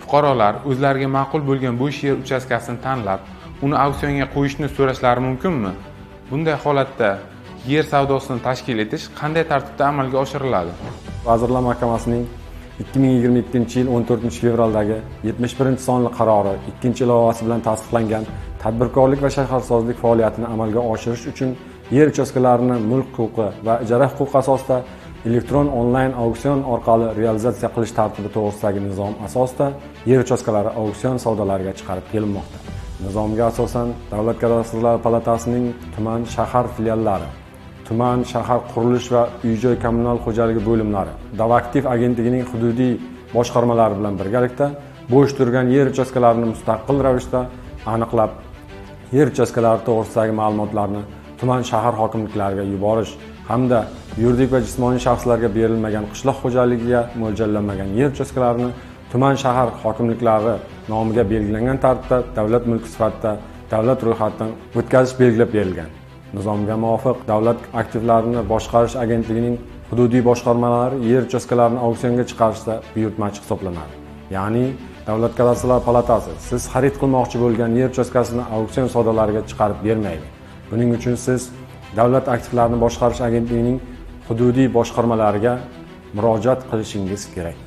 fuqarolar o'zlariga ma'qul bo'lgan bo'sh yer uchastkasini tanlab, uni auksionga qo'yishni so'rashlari mumkinmi? Bunday holatda yer savdosini tashkil etish qanday tartibda amalga oshiriladi? Vazirlar Mahkamasining 2022-yil 14-fevraldagi 71-sonli qarori 2-ilovasi bilan tasdiqlangan tadbirkorlik va shaharsozlik faoliyatini amalga oshirish uchun yer uchastkalarini mulk huquqi va ijara huquqi asosida elektron onlayn auksion orqali realizatsiya qilish tartibi to'g'risidagi nizom asosida yer uchastkalari auksion savdolariga chiqarib kelinmoqda. Nizomga asosan Davlat kadastrlar palatasining tuman shahar filiallari, tuman shahar qurilish va uy-joy kommunal xo'jaligi bo'limlari, Davaktiv agentligining hududiy boshqarmalari bilan birgalikda bo'sh turgan yer uchastkalarini mustaqil ravishda aniqlab, yer uchastkalari to'g'risidagi ma'lumotlarni tuman shahar hokimliklariga yuborish hamda yuridik va jismoniy shaxslarga berilmagan qishloq xo'jaligiga mo'ljallanmagan yer uchastkalarini tuman shahar hokimliklari nomiga belgilangan tartibda davlat mulki sifatida davlat ro'yxatidan o'tkazish belgilab berilgan. Nizomga muvofiq davlat aktivlarini boshqarish agentligining hududiy boshqarmalari yer uchastkalarini auksionga chiqarishda buyurtmachi hisoblanadi. Ya'ni Davlat kadastrlar palatasi siz xarid qilmoqchi bo'lgan yer uchastkasini auksion savdolariga chiqarib bermaydi. Buning uchun siz davlat aktivlarini boshqarish agentligining hududiy boshqarmalariga murojaat qilishingiz kerak.